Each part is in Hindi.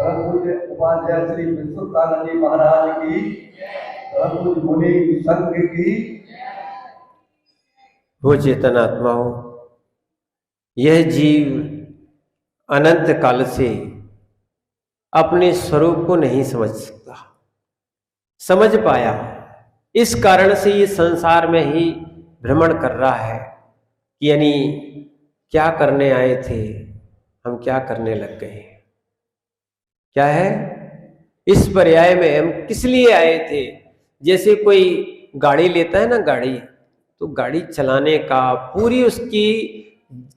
परम पूज्य उपाध्याय श्री विश्वनाथ जी महाराज की, परम पूज्य मुनि संघ की। वो चेतन आत्मा हो, यह जीव अनंत काल से अपने स्वरूप को नहीं समझ सकता, समझ पाया। इस कारण से ये संसार में ही भ्रमण कर रहा है कि यानी क्या करने आए थे, हम क्या करने लग गए। क्या है इस पर्याय में, हम किस लिए आए थे। जैसे कोई गाड़ी लेता है ना, गाड़ी, तो गाड़ी चलाने का पूरी उसकी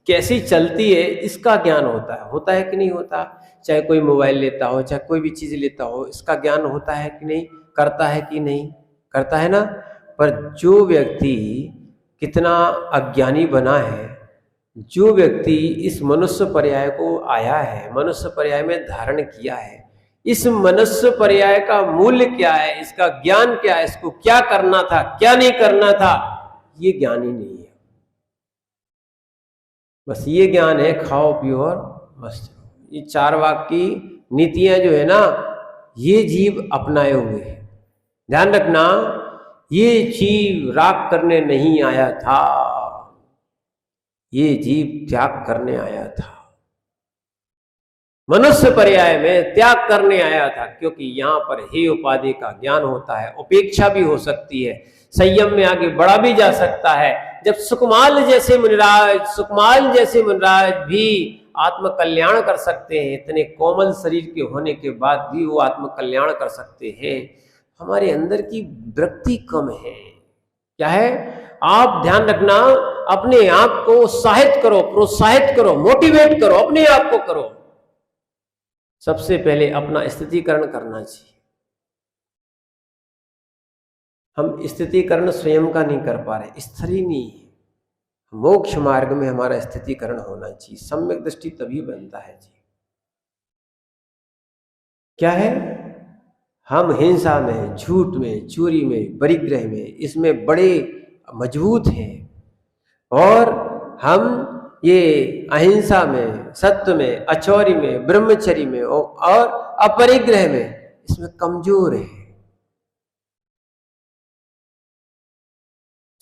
कैसी चलती है इसका ज्ञान होता है कि नहीं होता। चाहे कोई मोबाइल लेता हो, चाहे कोई भी चीज लेता हो, इसका ज्ञान होता है कि नहीं, करता है कि नहीं, करता है ना। पर जो व्यक्ति कितना अज्ञानी बना है, जो व्यक्ति इस मनुष्य पर्याय को आया है, मनुष्य पर्याय में धारण किया है, इस मनुष्य पर्याय का मूल्य क्या है, इसका ज्ञान क्या है, इसको क्या करना था, क्या नहीं करना था, ये ज्ञान ही नहीं है। बस ये ज्ञान है खाओ पियो और मस्त रहो। ये चार वाक की नीतियां जो है ना, ये जीव अपनाए हुए हैं। ध्यान रखना, ये जीव राग करने नहीं आया था, ये जीव त्याग करने आया था। मनुष्य पर्याय में त्याग करने आया था, क्योंकि यहां पर हे उपाधि का ज्ञान होता है, उपेक्षा भी हो सकती है, संयम में आगे बढ़ा भी जा सकता है। जब सुकमाल जैसे मुनिराज भी आत्म कल्याण कर सकते हैं, इतने कोमल शरीर के होने के बाद भी वो आत्म कल्याण कर सकते हैं। हमारे अंदर की वृत्ति कम है। क्या है, आप ध्यान रखना, अपने आप को उत्साहित करो, प्रोत्साहित करो, मोटिवेट करो, अपने आप को करो। सबसे पहले अपना स्थितिकरण करना चाहिए। हम स्थितिकरण स्वयं का नहीं कर पा रहे, स्थिर ही नहीं है। मोक्ष मार्ग में हमारा स्थितिकरण होना चाहिए, सम्यक दृष्टि तभी बनता है जी। क्या है, हम हिंसा में, झूठ में, चोरी में, परिग्रह में, इसमें बड़े मजबूत हैं, और हम ये अहिंसा में, सत्य में, अचौरी में, ब्रह्मचर्य में और अपरिग्रह में, इसमें कमजोर है।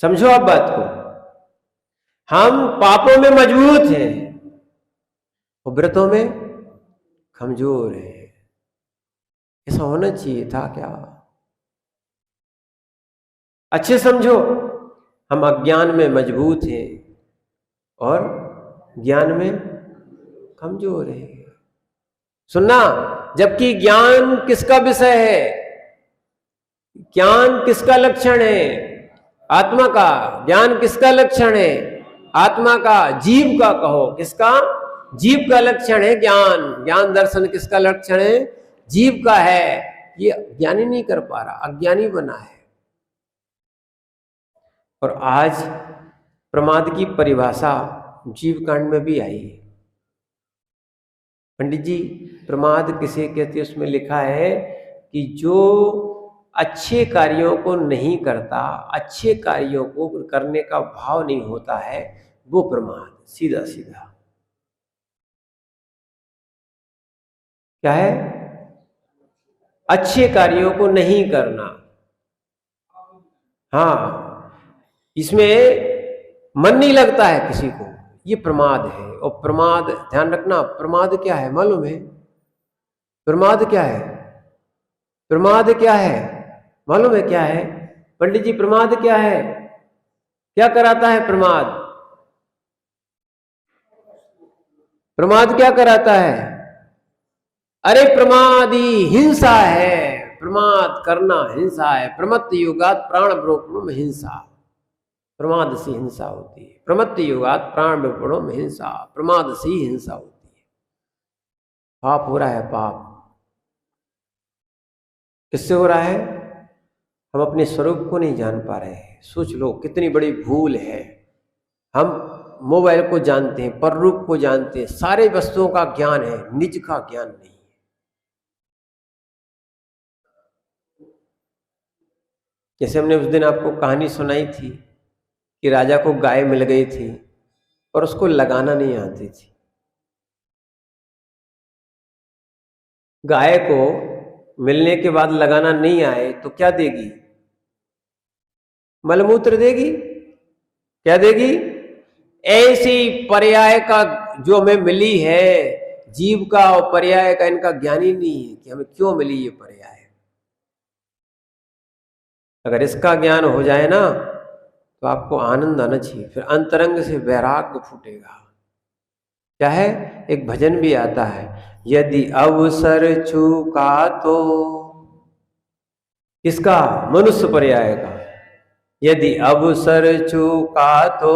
समझो आप बात को, हम पापों में मजबूत हैं और व्रतों में कमजोर है। ऐसा होना चाहिए था क्या? अच्छे समझो, हम अज्ञान में मजबूत हैं और ज्ञान में कमजोर है। सुनना, जबकि ज्ञान किसका विषय है, ज्ञान किसका लक्षण है, आत्मा का। ज्ञान किसका लक्षण है, आत्मा का, जीव का कहो, किसका, जीव का लक्षण है ज्ञान। ज्ञान दर्शन किसका लक्षण है, जीव का है। ये ज्ञानी नहीं कर पा रहा, अज्ञानी बना है। और आज प्रमाद की परिभाषा जीव कांड में भी आई है। पंडित जी, प्रमाद किसे कहते हैं, उसमें लिखा है कि जो अच्छे कार्यों को नहीं करता, अच्छे कार्यों को करने का भाव नहीं होता है, वो प्रमाद। सीधा सीधा क्या है, अच्छे कार्यों को नहीं करना। हाँ, इसमें मन नहीं लगता है किसी को, ये प्रमाद है। और प्रमाद, ध्यान रखना, प्रमाद क्या है मालूम है? प्रमाद क्या है, प्रमाद क्या है मालूम है? क्या है पंडित जी, प्रमाद क्या है? क्या कराता है प्रमाद? प्रमाद क्या कराता है? अरे प्रमादी हिंसा है, प्रमाद करना हिंसा है। प्रमत्त युगात प्राण ब्रोपणम हिंसा, प्रमाद से हिंसा होती है। प्रमत्त युगात प्राण ब्रोपणम हिंसा, प्रमाद से ही हिंसा होती है। पाप हो रहा है, पाप किससे हो रहा है? हम अपने स्वरूप को नहीं जान पा रहे हैं। सोच लो कितनी बड़ी भूल है। हम मोबाइल को जानते हैं, पररूप को जानते हैं, सारे वस्तुओं का ज्ञान है, निज का ज्ञान नहीं है। जैसे हमने उस दिन आपको कहानी सुनाई थी कि राजा को गाय मिल गई थी और उसको लगाना नहीं आती थी। गाय को मिलने के बाद लगाना नहीं आए तो क्या देगी? मलमूत्र देगी। क्या देगी? ऐसी पर्याय का जो हमें मिली है, जीव का और पर्याय का इनका ज्ञान ही नहीं है कि हमें क्यों मिली ये पर्याय। अगर इसका ज्ञान हो जाए ना तो आपको आनंद आना चाहिए, फिर अंतरंग से वैराग्य फूटेगा। क्या है? एक भजन भी आता है, यदि अवसर चूका तो, किसका? मनुष्य पर्याय का। यदि अवसर चूका तो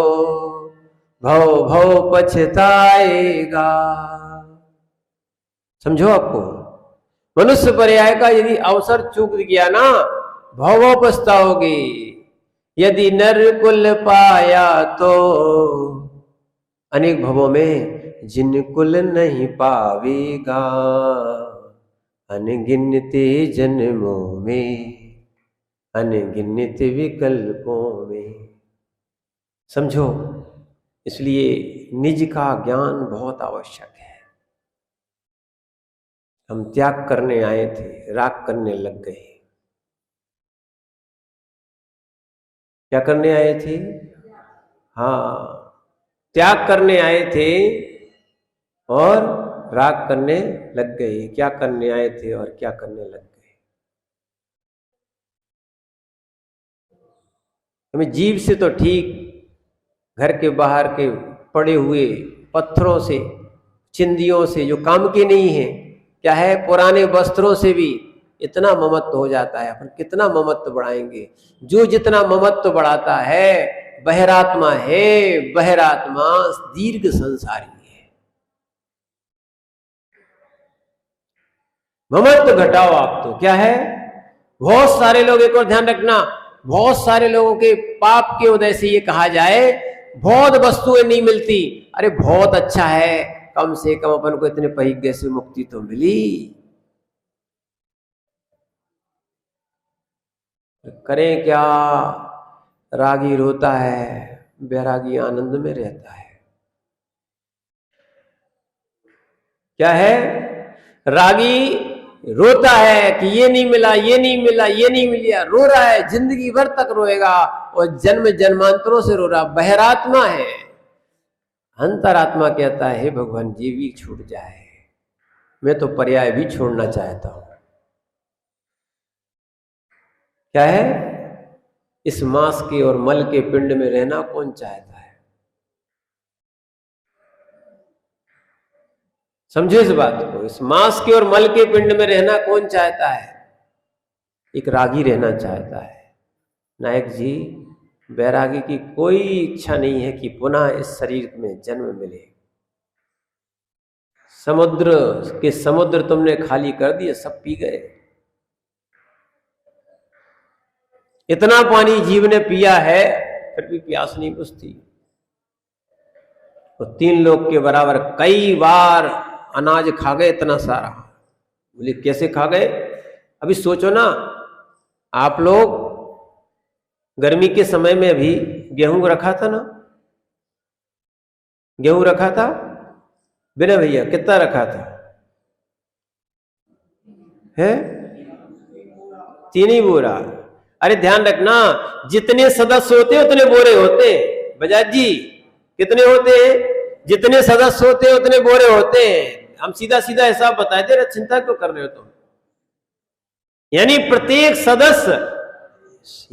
भव भव पछताएगा। समझो, आपको मनुष्य पर्याय का यदि अवसर चूक गया ना, भव भव पछताओगे। यदि नर कुल पाया तो अनेक भवों में जिन कुल नहीं पावेगा, अनगिनते जन्मों में, अनगिनत विकल्पों में। समझो, इसलिए निज का ज्ञान बहुत आवश्यक है। हम त्याग करने आए थे, राग करने लग गए। क्या करने आए थे? हाँ, त्याग करने आए थे और राग करने लग गए। क्या करने आए थे और क्या करने लग गए? हमें जीव से तो ठीक, घर के बाहर के पड़े हुए पत्थरों से, चिंदियों से जो काम के नहीं है, क्या है, पुराने वस्त्रों से भी इतना ममत्व हो जाता है। अपन कितना ममत्व बढ़ाएंगे? जो जितना ममत्व बढ़ाता है बहिरात्मा है, बहिरात्मा दीर्घ संसारी है। ममत्व घटाओ आप तो। क्या है? बहुत सारे लोग, एक और ध्यान रखना, बहुत सारे लोगों के पाप के उदय से ये कहा जाए बहुत वस्तुएं नहीं मिलती। अरे बहुत अच्छा है, कम से कम अपन को इतने पहिए से मुक्ति तो मिली। करें क्या? रागी रोता है, बैरागी आनंद में रहता है। क्या है? रागी रोता है कि ये नहीं मिला, ये नहीं मिला, ये नहीं मिला, रो रहा है, जिंदगी भर तक रोएगा और जन्म जन्मांतरों से रो रहा। बहिरात्मा है। अंतरात्मा कहता है, हे भगवान, जी भी छूट जाए, मैं तो पर्याय भी छोड़ना चाहता हूं। क्या है? इस मांस के और मल के पिंड में रहना कौन चाहता है? समझो इस बात को, इस मांस के और मल के पिंड में रहना कौन चाहता है? एक रागी रहना चाहता है। नायक जी, बैरागी की कोई इच्छा नहीं है कि पुनः इस शरीर में जन्म मिले। समुद्र के समुद्र तुमने खाली कर दिए, सब पी गए। इतना पानी जीव ने पिया है, फिर भी प्यास नहीं बुझती। तो 3 लोग के बराबर कई बार अनाज खा गए, इतना सारा। बोले कैसे खा गए? अभी सोचो ना, आप लोग गर्मी के समय में अभी गेहूं रखा था ना, गेहूं रखा था बिना भैया, कितना रखा था? है 3 ही बोरा। अरे ध्यान रखना, जितने सदस्य होते उतने बोरे होते। बजाज जी, कितने होते हैं? जितने सदस्य होते हैं उतने बोरे होते हैं। हम सीधा सीधा हिसाब बताए दे रहे, चिंता क्यों कर रहे हो तुम? यानी प्रत्येक सदस्य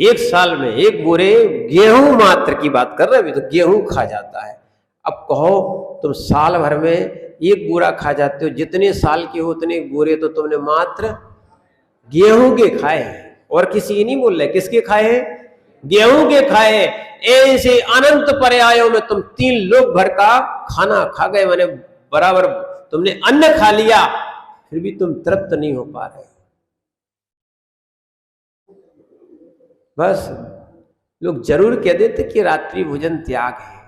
एक साल में 1 बोरे गेहूं मात्र की बात कर रहे हैं, तो गेहूं खा जाता है। अब कहो तुम साल भर में 1 बोरा खा जाते हो, जितने साल के हो उतने बोरे तो तुमने मात्र गेहूं के खाए हैं, और किसी की नहीं बोल रहे। किसके खाए हैं? गेहूं के खाए। ऐसे अनंत पर्यायों में तुम 3 लोग भर का खाना खा गए, मैंने बराबर तुमने अन्न खा लिया, फिर भी तुम तृप्त नहीं हो पा रहे। बस लोग जरूर कह देते कि रात्रि भोजन त्याग है,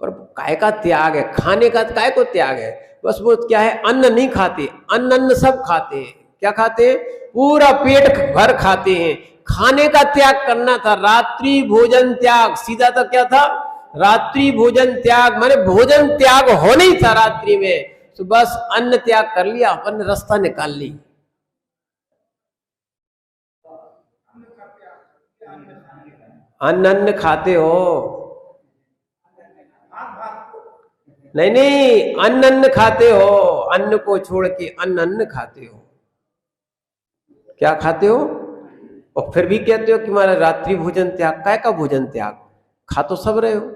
पर काय का त्याग है? खाने का काय को त्याग है? बस वो क्या है, अन्न नहीं खाते। अन्न सब खाते हैं। क्या खाते हैं? पूरा पेट भर खाते हैं। खाने का त्याग करना था, रात्रि भोजन त्याग। सीधा तो क्या था? रात्रि भोजन त्याग, माने भोजन त्याग हो नहीं था रात्रि में, तो बस अन्न त्याग कर लिया, अपन रास्ता निकाल ली। अन्न अन्न खाते हो? नहीं नहीं, अन्न अन्न खाते हो, अन्न को छोड़ के अन्न अन्न खाते हो। क्या खाते हो? और फिर भी कहते हो कि हमारा रात्रि भोजन त्याग। काय का भोजन त्याग? खा तो सब रहे हो।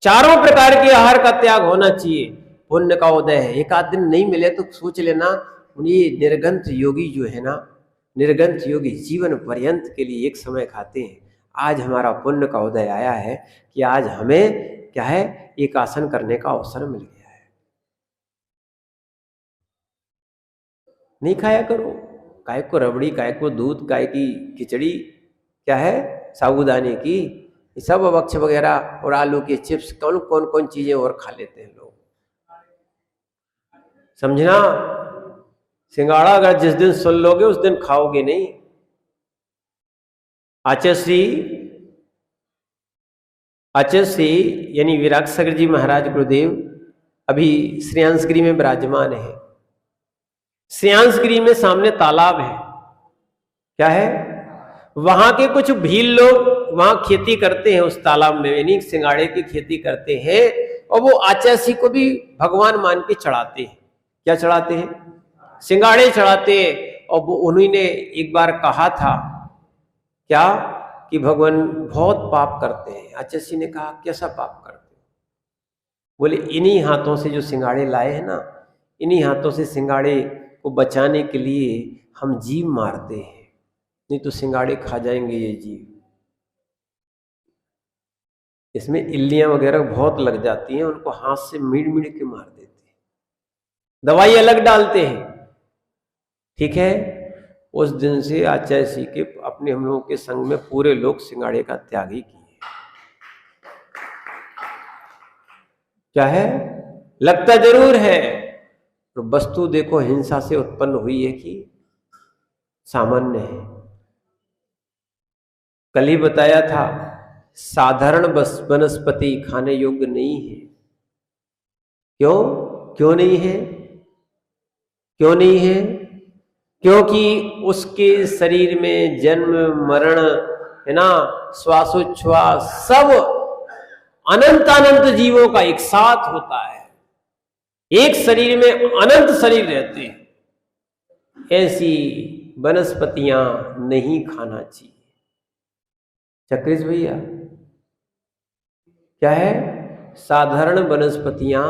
चारों प्रकार के आहार का त्याग होना चाहिए। पुण्य का उदय है। एक आध दिन नहीं मिले तो सोच लेना, ये निर्गंत योगी जो है ना, निर्गंत योगी जीवन पर्यंत के लिए एक समय खाते हैं। आज हमारा पुण्य का उदय आया है कि आज हमें क्या है, एक आसन करने का अवसर मिल गया है। नहीं खाया करो। काय को रबड़ी, काय को दूध, काय की खिचड़ी, क्या है साबूदाने की, ये सब अवक्ष वगैरह और आलू के चिप्स, कौन कौन कौन चीजें और खा लेते हैं लोग। समझना, सिंगाड़ा अगर जिस दिन सुन लोगे उस दिन खाओगे नहीं। आचार्य श्री यानी विराट सागर जी महाराज गुरुदेव अभी श्रेयांसगिरी में विराजमान है। श्रेयांसगिरी में सामने तालाब है। क्या है? वहां के कुछ भील लोग वहां खेती करते हैं, उस तालाब में यानी सिंगाड़े की खेती करते हैं, और वो आचार्य को भी भगवान मान के चढ़ाते हैं। क्या चढ़ाते हैं? सिंगाड़े चढ़ाते हैं। और वो उन्हीं ने एक बार कहा था क्या कि भगवान बहुत पाप करते हैं। आचार्य ने कहा कैसा पाप करते हैं? बोले इन्हीं हाथों से जो सिंगाड़े लाए हैं ना, इन्हीं हाथों से सिंगाड़े को बचाने के लिए हम जीव मारते हैं, नहीं तो सिंगाड़े खा जाएंगे ये जीव। इसमें इल्लियां वगैरह बहुत लग जाती हैं, उनको हाथ से मीड़ मीड़ के मार देते हैं, दवाई अलग डालते हैं। ठीक है, उस दिन से आचार्य श्री के अपने हम लोगों के संग में पूरे लोग सिंगाड़े का त्याग ही किए। क्या है? लगता जरूर है, तो वस्तु देखो हिंसा से उत्पन्न हुई है कि सामान्य है। कल ही बताया था, साधारण वनस्पति खाने योग्य नहीं है। क्यों? क्यों नहीं है? क्यों नहीं है? क्योंकि उसके शरीर में जन्म मरण है ना, श्वासोच्छ्वास सब अनंत अनंत जीवों का एक साथ होता है। एक शरीर में अनंत शरीर रहते हैं। ऐसी वनस्पतियां नहीं खाना चाहिए। चक्रेश भैया, क्या है? साधारण वनस्पतियां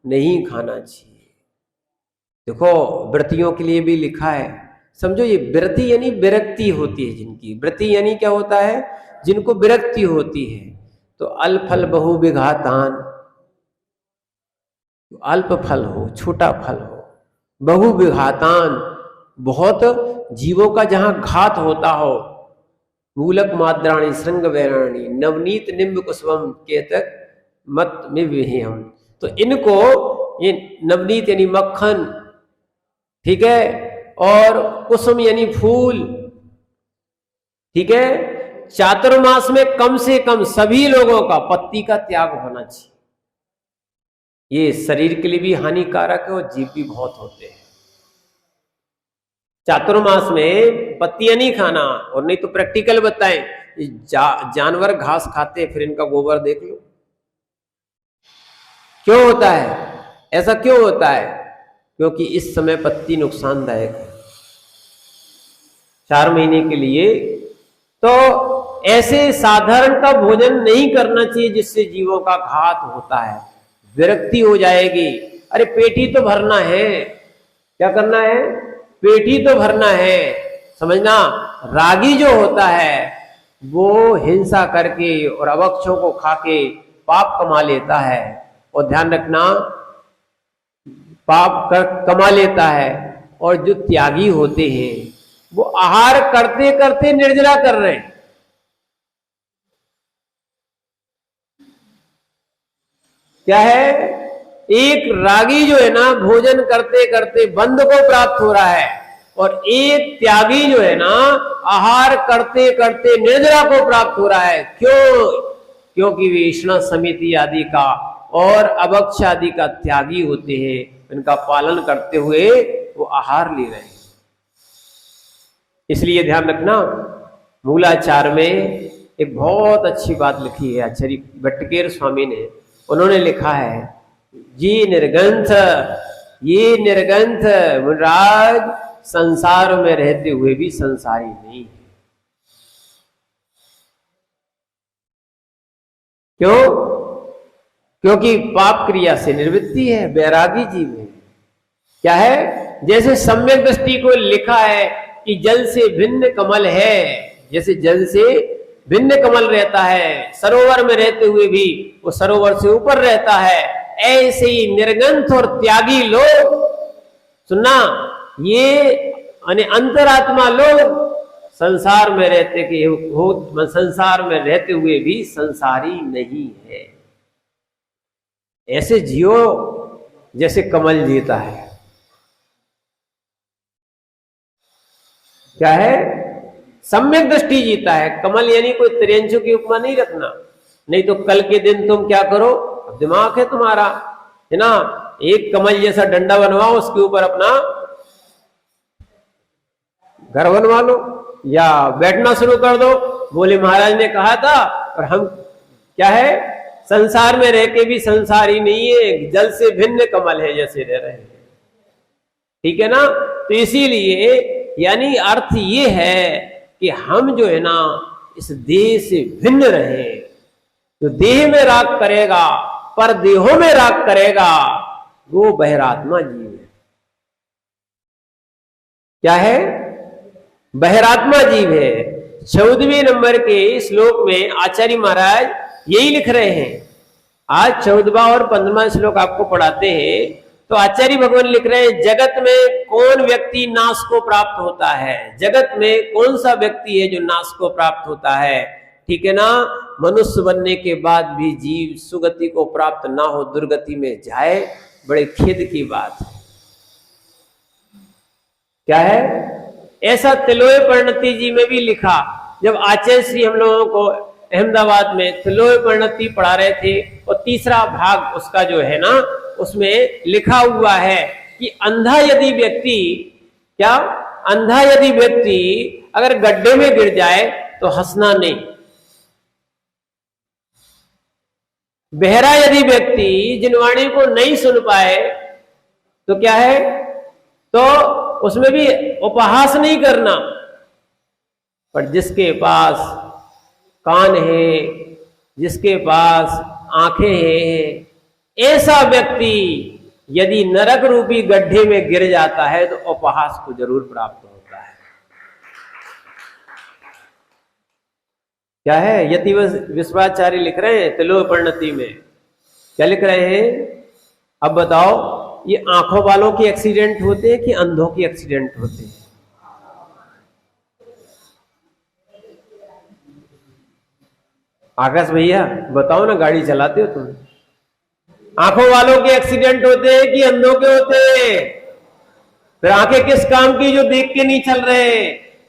नहीं खाना चाहिए। देखो, व्रतियों के लिए भी लिखा है। समझो, ये व्रति यानी विरक्ति होती है जिनकी। व्रति यानी क्या होता है? जिनको विरक्ति होती है। तो अल्प फल बहु विघातान, अल्प फल हो, छोटा फल हो, बहु विघातान, बहुत जीवों का जहां घात होता हो, मूलक माद्राणी श्रृंग वैराणी नवनीत निम्ब कुसुमम के तक मत में विहेयम। तो इनको, ये नवनीत यानी मक्खन, ठीक है, और कुसुम यानी फूल, ठीक है, चातुर्मास में कम से कम सभी लोगों का पत्ती का त्याग होना चाहिए। ये शरीर के लिए भी हानिकारक है और जीव भी बहुत होते हैं। चातुर्मास में पत्तियां नहीं खाना। और नहीं तो प्रैक्टिकल बताएं, जानवर घास खाते, फिर इनका गोबर देख लो। क्यों होता है ऐसा? क्यों होता है? क्योंकि इस समय पत्ती नुकसानदायक है 4 महीने के लिए। तो ऐसे साधारण का भोजन नहीं करना चाहिए जिससे जीवों का घात होता है, विरक्ति हो जाएगी। अरे पेट ही तो भरना है। क्या करना है? पेट ही तो भरना है। समझना, रागी जो होता है वो हिंसा करके और अवक्षों को खाके पाप कमा लेता है। और ध्यान रखना, पाप कमा लेता है। और जो त्यागी होते हैं वो आहार करते करते निर्जला कर रहे हैं। क्या है? एक रागी जो है ना, भोजन करते करते बंध को प्राप्त हो रहा है, और एक त्यागी जो है ना, आहार करते करते निर्जला को प्राप्त हो रहा है। क्यों? क्योंकि वे विष्णु समिति आदि का और अभक्ष आदि का त्यागी होते हैं। इनका पालन करते हुए वो आहार ले रहे हैं। इसलिए ध्यान रखना, मूलाचार में एक बहुत अच्छी बात लिखी है आचार्य भट्टकेर स्वामी ने। उन्होंने लिखा है, ये निर्गंथ मुनिराज संसार में रहते हुए भी संसारी नहीं है। क्यों? क्योंकि पाप क्रिया से निवृत्ति है, बैरागी जीव है। क्या है? जैसे सम्यक दृष्टि को लिखा है कि जल से भिन्न कमल है, जैसे जल से भिन्न कमल रहता है, सरोवर में रहते हुए भी वो सरोवर से ऊपर रहता है, ऐसे ही निर्गंथ और त्यागी लोग, सुनना, ये अंतरात्मा लोग संसार में संसार में रहते हुए भी संसारी नहीं है। ऐसे जियो जैसे कमल जीता है। क्या है? सम्यक दृष्टि जीता है। कमल यानी कोई त्रियंचु की उपमा नहीं रखना, नहीं तो कल के दिन तुम क्या करो, अब दिमाग है तुम्हारा, है ना, एक कमल जैसा डंडा बनवाओ, उसके ऊपर अपना घर बनवा लो या बैठना शुरू कर दो। बोले महाराज ने कहा था, और हम क्या है, संसार में रह के भी संसारी नहीं है, जल से भिन्न कमल है जैसे रह रहे हैं। ठीक है ना? तो इसीलिए यानी अर्थ ये है कि हम जो है ना इस देह से भिन्न रहे। जो देह में राग करेगा पर देहों में राग करेगा वो बहिरात्मा जीव है। क्या है? बहिरात्मा जीव है। 14वें नंबर के श्लोक में आचार्य महाराज यही लिख रहे हैं। आज 14वां और 15वां श्लोक आपको पढ़ाते हैं। तो आचार्य भगवान लिख रहे हैं, जगत में कौन व्यक्ति नाश को प्राप्त होता है? जगत में कौन सा व्यक्ति है जो नाश को प्राप्त होता है? ठीक है ना? मनुष्य बनने के बाद भी जीव सुगति को प्राप्त ना हो, दुर्गति में जाए, बड़े खेद की बात है। क्या है? ऐसा तिलोय परिणति जी में भी लिखा। जब आचार्य श्री हम लोगों को अहमदाबाद में तिलोय परिणति पढ़ा रहे थे, और तीसरा भाग उसका जो है ना, उसमें लिखा हुआ है कि अंधा यदि व्यक्ति अगर गड्ढे में गिर जाए तो हंसना नहीं। बहरा यदि व्यक्ति जिनवाणी को नहीं सुन पाए तो क्या है, तो उसमें भी उपहास नहीं करना। पर जिसके पास कान है, जिसके पास आंखें हैं, ऐसा व्यक्ति यदि नरक रूपी गड्ढे में गिर जाता है तो उपहास को जरूर प्राप्त होता है। क्या है? यति विश्वाचार्य लिख रहे हैं तिलोय परिणति में। क्या लिख रहे हैं? अब बताओ, ये आंखों वालों के एक्सीडेंट होते हैं कि अंधों के एक्सीडेंट होते हैं? आकाश भैया बताओ ना, गाड़ी चलाते हो तुम? आंखों वालों के एक्सीडेंट होते हैं कि अंधों के होते हैं? फिर आंखें किस काम की जो देख के नहीं चल रहे?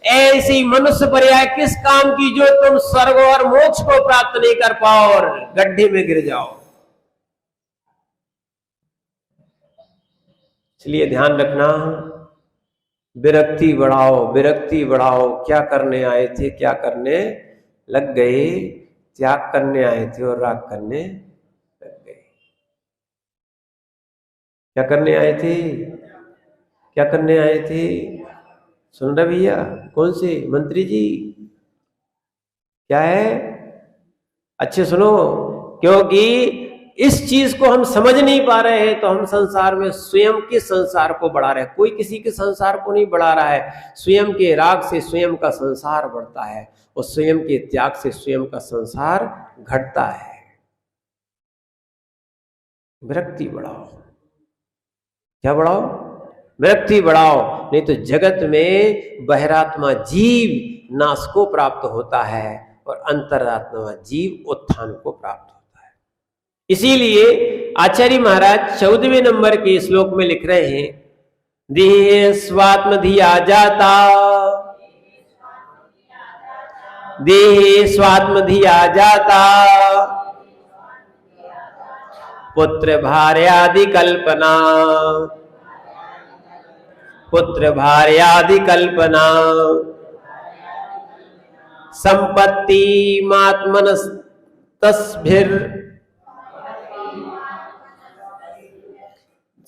ऐसी मनुष्य पर्याय किस काम की जो तुम स्वर्ग और मोक्ष को प्राप्त नहीं कर पाओ और गड्ढे में गिर जाओ? इसलिए ध्यान रखना, विरक्ति बढ़ाओ, विरक्ति बढ़ाओ। क्या करने आए थे, क्या करने लग गए? त्याग करने आए थे और राग करने लग गए। क्या करने आए थे? क्या करने आए थे? सुन रहे भैया? कौन से मंत्री जी? क्या है? अच्छे सुनो, क्योंकि इस चीज को हम समझ नहीं पा रहे हैं तो हम संसार में स्वयं के संसार को बढ़ा रहे हैं। कोई किसी के संसार को नहीं बढ़ा रहा है। स्वयं के राग से स्वयं का संसार बढ़ता है और स्वयं के त्याग से स्वयं का संसार घटता है। विरक्ति बढ़ाओ। क्या बढ़ाओ? विरक्ति बढ़ाओ, नहीं तो जगत में बहिरात्मा जीव नाश को प्राप्त होता है और अंतरात्मा जीव उत्थान को प्राप्त होता है। इसीलिए आचार्य महाराज 14वें नंबर के श्लोक में लिख रहे हैं, देह स्वात्मधिया जाता, देह स्वात्मधिया जाता, पुत्र भार्यादि कल्पना, पुत्र भार्यादि कल्पना, संपत्ति मात्मनस्तस्भिर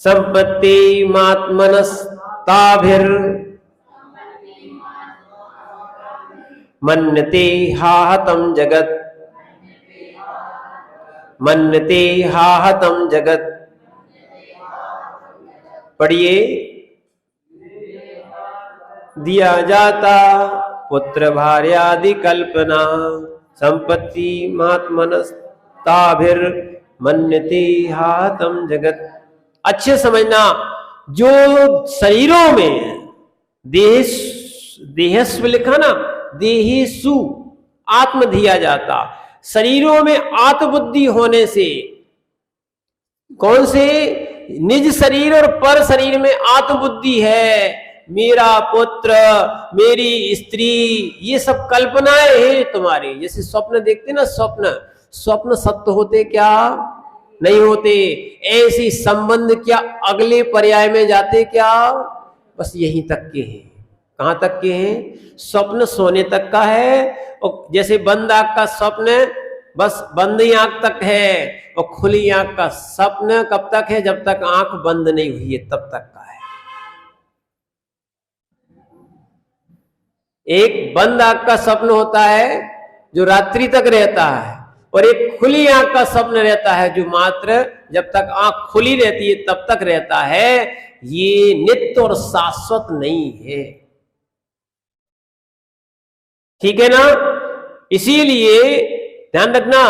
संपत्ति मात्मनस्ताभिर मन्यते हाहतं जगत मन्यते हाहतं जगत। पढ़िए। दिया जाता पुत्र भार्यादि कल्पना संपत्ति महात्मनस्ताभिर मन्यते हाहतं जगत। अच्छे समझना, जो शरीरों में देहस्व लिखा ना, देहेसु आत्म दिया जाता, शरीरों में आत्मबुद्धि होने से, कौन से? निज शरीर और पर शरीर में आत्मबुद्धि है, मेरा पुत्र, मेरी स्त्री, ये सब कल्पनाएं हैं तुम्हारी। जैसे स्वप्न देखते ना, स्वप्न सत्य होते क्या? नहीं होते। ऐसे संबंध क्या अगले पर्याय में जाते क्या? बस यहीं तक के हैं। कहां तक के हैं? स्वप्न सोने तक का है, और जैसे बंद आंख का स्वप्न बस बंद ही आंख तक है, और खुली आंख का स्वप्न कब तक है? जब तक आंख बंद नहीं हुई है तब तक का है। एक बंद आंख का स्वप्न होता है जो रात्रि तक रहता है, और एक खुली आंख का स्वप्न रहता है जो मात्र जब तक आंख खुली रहती है तब तक रहता है। ये नित्य और शाश्वत नहीं है, ठीक है ना? इसीलिए ध्यान रखना,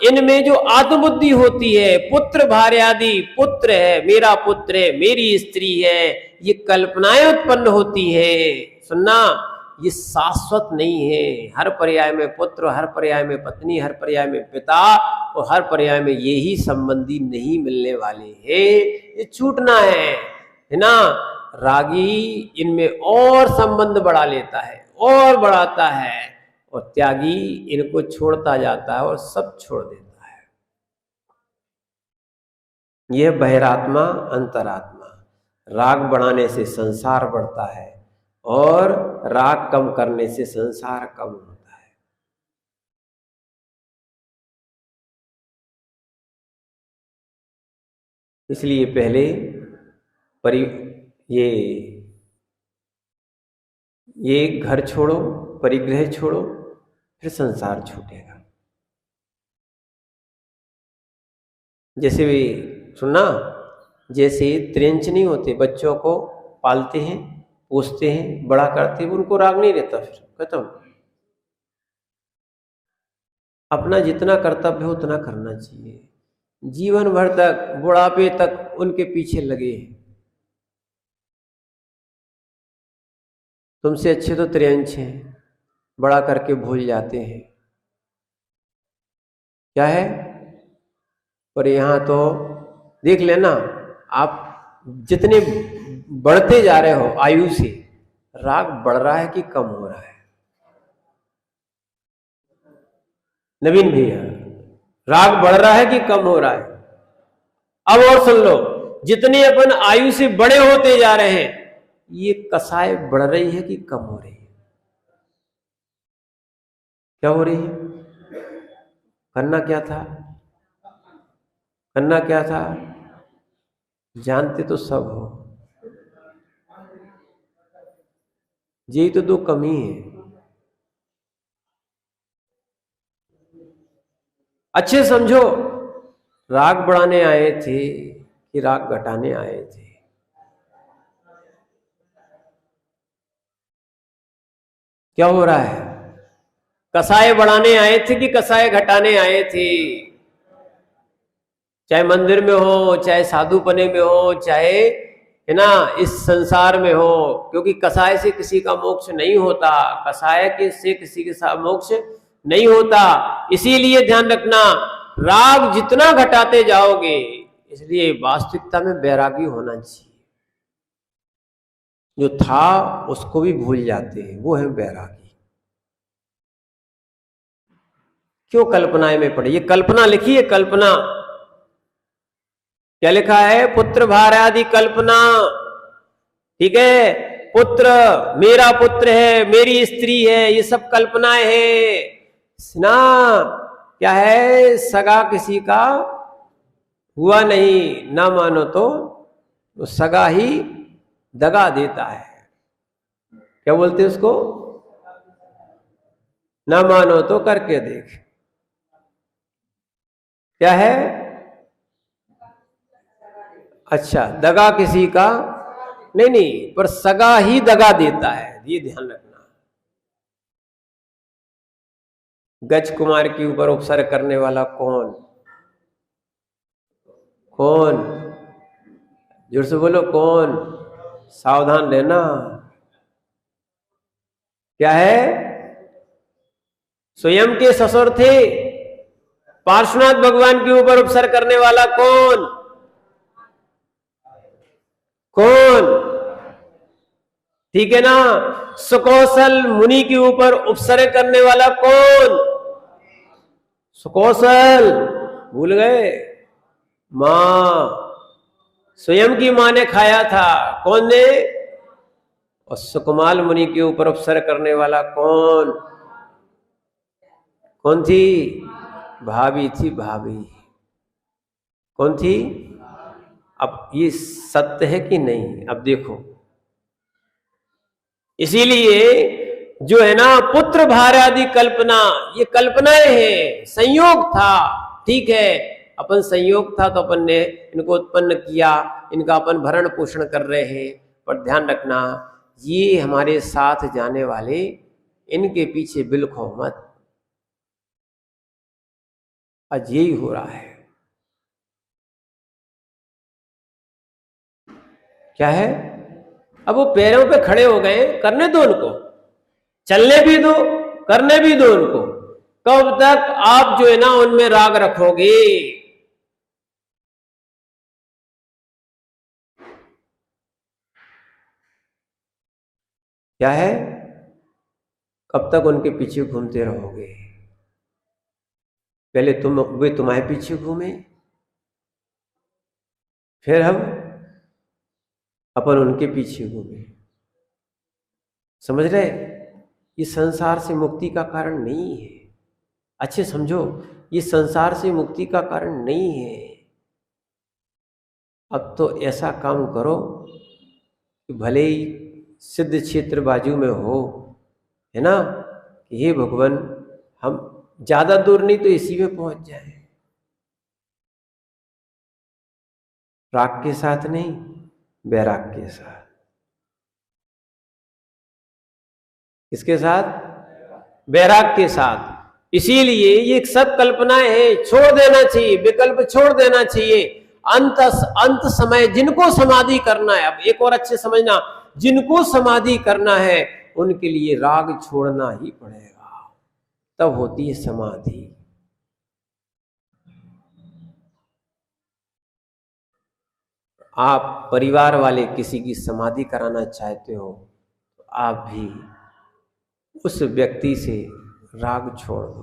इनमें जो आत्मबुद्धि होती है, पुत्र भार्यादि, पुत्र है, मेरा पुत्र है, मेरी स्त्री है, ये कल्पनाएं उत्पन्न होती है। सुनना, ये शाश्वत नहीं है। हर पर्याय में पुत्र, हर पर्याय में पत्नी, हर पर्याय में पिता, और हर पर्याय में यही संबंधी नहीं मिलने वाले हैं। ये छूटना है ना? रागी इनमें और संबंध बढ़ा लेता है और बढ़ाता है, और त्यागी इनको छोड़ता जाता है और सब छोड़ देता है। यह बहिरात्मा अंतरात्मा। राग बढ़ाने से संसार बढ़ता है, और राग कम करने से संसार कम होता है। इसलिए पहले ये घर छोड़ो, परिग्रह छोड़ो, फिर संसार छूटेगा। जैसे भी सुनना, जैसे त्रिंच नहीं होते, बच्चों को पालते हैं, पोसते हैं, बड़ा करते हैं, उनको राग नहीं रहता, फिर खत्म। अपना जितना कर्तव्य है उतना करना चाहिए। जीवन भर तक, बुढ़ापे तक उनके पीछे लगे हैं। तुमसे अच्छे तो त्रियंच हैं, बड़ा करके भूल जाते हैं क्या है। पर यहाँ तो देख लेना, आप जितने बढ़ते जा रहे हो आयु से, राग बढ़ रहा है कि कम हो रहा है? नवीन भैया, राग बढ़ रहा है कि कम हो रहा है? अब और सुन लो, जितने अपन आयु से बड़े होते जा रहे हैं, ये कसाय बढ़ रही है कि कम हो रही है? क्या हो रही है? करना क्या था? करना क्या था? जानते तो सब हो, यही तो दो कमी है। अच्छे समझो, राग बढ़ाने आए थे कि राग घटाने आए थे? क्या हो रहा है? कसाय बढ़ाने आए थे कि कसाय घटाने आए थे? चाहे मंदिर में हो, चाहे साधुपने में हो, चाहे है ना इस संसार में हो, क्योंकि कसाय से किसी का मोक्ष नहीं होता, कसाय के से किसी के साथ मोक्ष नहीं होता। इसीलिए ध्यान रखना, राग जितना घटाते जाओगे, इसलिए वास्तविकता में बैरागी होना चाहिए। जो था उसको भी भूल जाते हैं, वो है बैरागी। क्यों कल्पनाएं में पड़े? ये कल्पना लिखी है, कल्पना क्या लिखा है? पुत्र भार्यादि कल्पना, ठीक है। पुत्र, मेरा पुत्र है, मेरी स्त्री है, ये सब कल्पनाएं हैं ना। क्या है, सगा किसी का हुआ नहीं। ना मानो तो सगा ही दगा देता है। क्या बोलते हैं उसको? ना मानो तो करके देख। क्या है? अच्छा, दगा किसी का नहीं, पर सगा ही दगा देता है, ये ध्यान रखना। गज कुमार के ऊपर उपसर्ग करने वाला कौन? कौन? जोर से बोलो, कौन? सावधान रहना। क्या है? स्वयं के ससुर थे। पार्श्वनाथ भगवान के ऊपर उपसर्ग करने वाला कौन? कौन? ठीक है ना। सुकौशल मुनि के ऊपर उपसर्ग करने वाला कौन? सुकौशल, भूल गए? मां, स्वयं की मां ने खाया था। कौन ने? और सुकमाल मुनि के ऊपर उपसर्ग करने वाला कौन? कौन थी? भाभी थी, भाभी। कौन थी? अब ये सत्य है कि नहीं, अब देखो। इसीलिए जो है ना, पुत्र भार आदि कल्पना, ये कल्पनाएं हैं, संयोग था। ठीक है, अपन संयोग था तो अपन ने इनको उत्पन्न किया, इनका अपन भरण पोषण कर रहे हैं। पर ध्यान रखना, ये हमारे साथ जाने वाले, इनके पीछे बिल्खो मत। आज यही हो रहा है। क्या है? अब वो पैरों पे खड़े हो गए, करने दो उनको, चलने भी दो, करने भी दो उनको। कब तक आप जो है ना उनमें राग रखोगे? क्या है? कब तक उनके पीछे घूमते रहोगे? पहले वे तुम्हारे पीछे घूमे, फिर हम अपन उनके पीछे घूमे। समझ रहे? ये संसार से मुक्ति का कारण नहीं है। अच्छे समझो, ये संसार से मुक्ति का कारण नहीं है। अब तो ऐसा काम करो कि भले ही सिद्ध क्षेत्र बाजू में हो, है ना, कि हे भगवान, हम ज्यादा दूर नहीं तो इसी में पहुंच जाए। राग के साथ नहीं, वैराग के साथ। किसके साथ? वैराग के साथ। इसीलिए ये सब कल्पनाएं हैं, छोड़ देना चाहिए, विकल्प छोड़ देना चाहिए। अंत समय जिनको समाधि करना है, अब एक और अच्छे समझना, जिनको समाधि करना है उनके लिए राग छोड़ना ही पड़ेगा, तब होती है समाधि। आप परिवार वाले किसी की समाधि कराना चाहते हो तो आप भी उस व्यक्ति से राग छोड़ दो।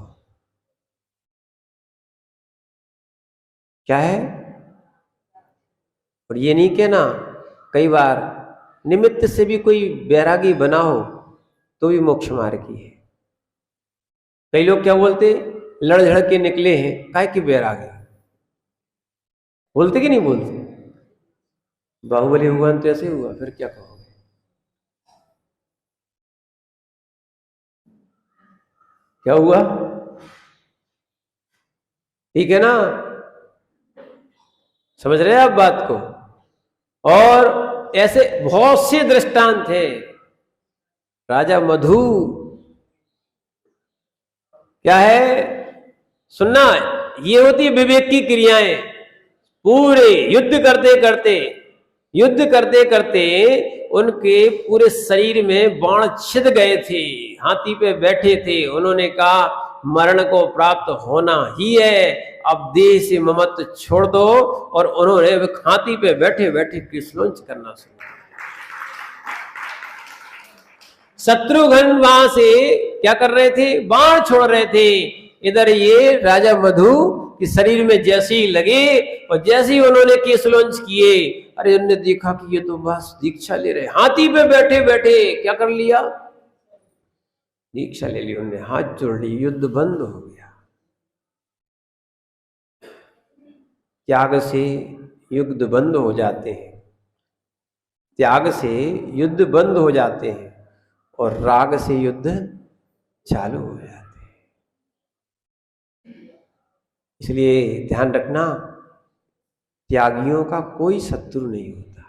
क्या है? और ये नहीं कहना, कई बार निमित्त से भी कोई बैरागी बना हो तो भी मोक्ष मार्गी है। कई लोग क्या बोलते, लड़ झड़ के निकले हैं, काहे की बैरागी? बोलते कि नहीं बोलते? बाहुबली हुआ तो ऐसे हुआ, फिर क्या कहोगे? क्या हुआ? ठीक है ना, समझ रहे हैं आप बात को? और ऐसे बहुत से दृष्टांत हैं। राजा मधु, क्या है, सुनना, ये होती विवेक की क्रियाएं। पूरे युद्ध करते करते उनके पूरे शरीर में बाण छिद गए थे, हाथी पे बैठे थे। उन्होंने कहा मरण को प्राप्त होना ही है, अब देह से ममत्व छोड़ दो। और उन्होंने हाथी पे बैठे बैठे कृष्णोंच करना शुरू। शत्रुघ्न वहां से क्या कर रहे थे? बाण छोड़ रहे थे। इधर ये राजा मधु के शरीर में जैसे ही लगे और जैसे ही उन्होंने केसलोंच किए, अरे उन्होंने देखा कि ये तो बस दीक्षा ले रहे, हाथी पे बैठे बैठे क्या कर लिया, दीक्षा ले ली उन्होंने, हाथ जोड़ ली, युद्ध बंद हो गया। त्याग से युद्ध बंद हो जाते हैं, त्याग से युद्ध बंद हो जाते हैं और राग से युद्ध चालू हो जाते हैं। इसलिए ध्यान रखना, त्यागियों का कोई शत्रु नहीं होता।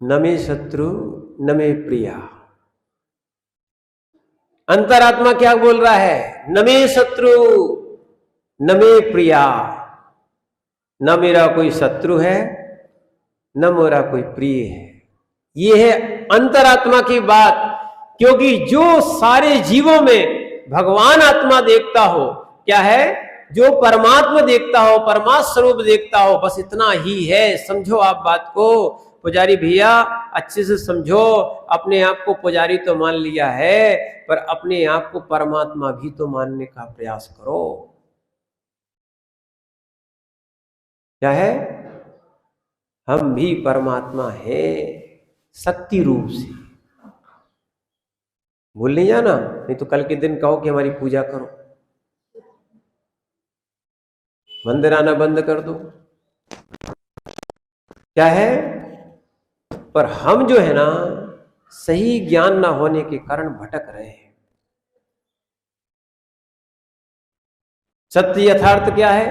न मे शत्रु न मे प्रिया। अंतरात्मा क्या बोल रहा है, न मे शत्रु न मे प्रिया, न मेरा कोई शत्रु है न मेरा कोई प्रिय है। ये है अंतरात्मा की बात। क्योंकि जो सारे जीवों में भगवान आत्मा देखता हो, क्या है, जो परमात्मा देखता हो, परमात्मा स्वरूप देखता हो, बस इतना ही है। समझो आप बात को पुजारी भैया, अच्छे से समझो। अपने आप को पुजारी तो मान लिया है, पर अपने आप को परमात्मा भी तो मानने का प्रयास करो। क्या है, हम भी परमात्मा हैं शक्ति रूप से। भूल नहीं जाना, नहीं तो कल के दिन कहो कि हमारी पूजा करो, मंदिर आना बंद कर दो। क्या है, पर हम जो है ना, सही ज्ञान ना होने के कारण भटक रहे हैं। सत्य यथार्थ क्या है,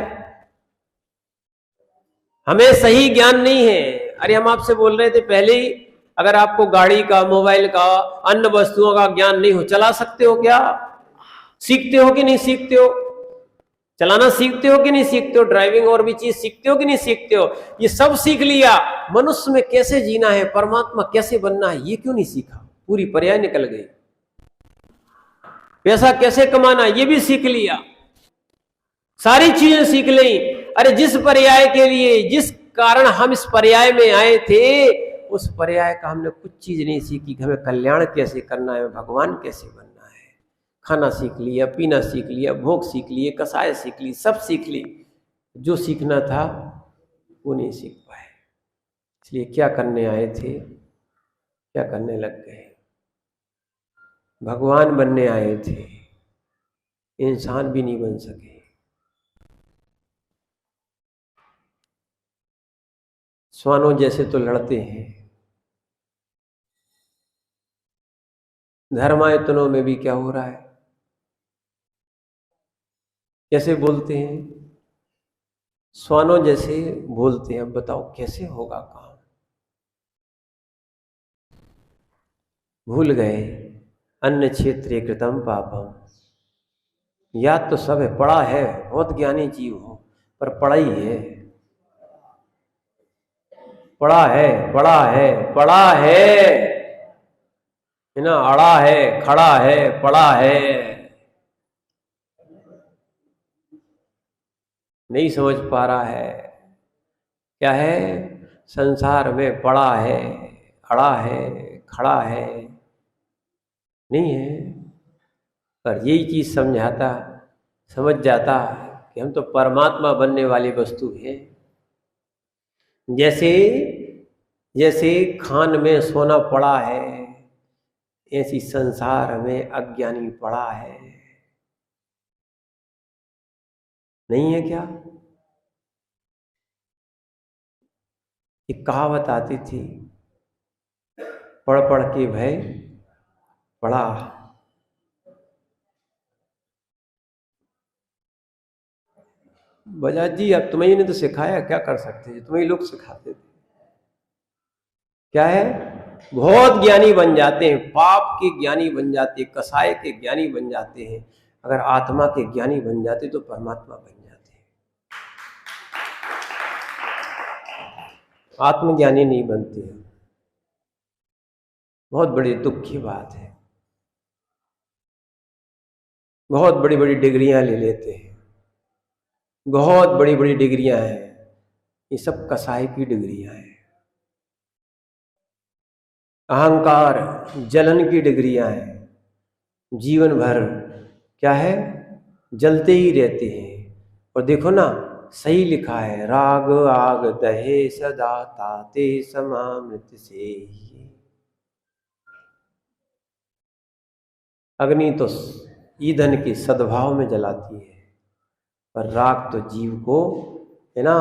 हमें सही ज्ञान नहीं है। अरे हम आपसे बोल रहे थे पहले ही, अगर आपको गाड़ी का, मोबाइल का, अन्य वस्तुओं का ज्ञान नहीं हो, चला सकते हो क्या? सीखते हो कि नहीं सीखते हो? चलाना सीखते हो कि नहीं सीखते हो? ड्राइविंग और भी चीज सीखते हो कि नहीं सीखते हो? ये सब सीख लिया, मनुष्य में कैसे जीना है, परमात्मा कैसे बनना है, ये क्यों नहीं सीखा? पूरी पर्याय निकल गई। पैसा कैसे कमाना, ये भी सीख लिया, सारी चीजें सीख ली। अरे जिस पर्याय के लिए, जिस कारण हम इस पर्याय में आए थे, उस पर्याय का हमने कुछ चीज नहीं सीखी कि हमें कल्याण कैसे करना है, भगवान कैसे बनना है। खाना सीख लिया, पीना सीख लिया, भोग सीख लिए, कसाय सीख ली, सब सीख ली, जो सीखना था वो नहीं सीख पाए। इसलिए क्या करने आए थे, क्या करने लग गए। भगवान बनने आए थे, इंसान भी नहीं बन सके। श्वानों जैसे तो लड़ते हैं, धर्मायतनों में भी क्या हो रहा है, कैसे बोलते हैं, श्वानों जैसे बोलते हैं। अब बताओ कैसे होगा काम? भूल गए अन्य क्षेत्रे कृतम पापम। याद तो सब है, पढ़ा है, बहुत ज्ञानी जीव हो, पर पढ़ा ही है, पढ़ा है, पढ़ा है, पढ़ा है ना, अड़ा है, खड़ा है, पढ़ा है, नहीं समझ पा रहा है। क्या है, संसार में पड़ा है, अड़ा है, खड़ा है, नहीं है। पर यही चीज समझ जाता कि हम तो परमात्मा बनने वाली वस्तु है। जैसे खान में सोना पड़ा है, ऐसी संसार में अज्ञानी पड़ा है, नहीं है क्या? एक कहावत आती थी, पढ़ पढ़ के भय पढ़ा। बजाज जी, अब तुम्हें ने तो सिखाया, क्या कर सकते हैं, तुम्हें लोग सिखाते थे। क्या है, बहुत ज्ञानी बन जाते हैं, पाप के ज्ञानी बन जाते हैं, कसाय के ज्ञानी बन जाते हैं। अगर आत्मा के ज्ञानी बन जाते तो परमात्मा बन जाते हैं। आत्मज्ञानी नहीं बनते हैं, बहुत बड़ी दुख की बात है। बहुत बड़ी बड़ी डिग्रियां ले लेते हैं, बहुत बड़ी बड़ी डिग्रियां हैं, ये सब कसाई की डिग्रियां हैं। अहंकार, जलन की डिग्रियां हैं, जीवन भर क्या है, जलते ही रहते हैं। और देखो ना, सही लिखा है, राग आग दहे सदा ताते समामृत से ही। अग्नि तो ईंधन के सद्भाव में जलाती है, पर राग तो जीव को, है ना,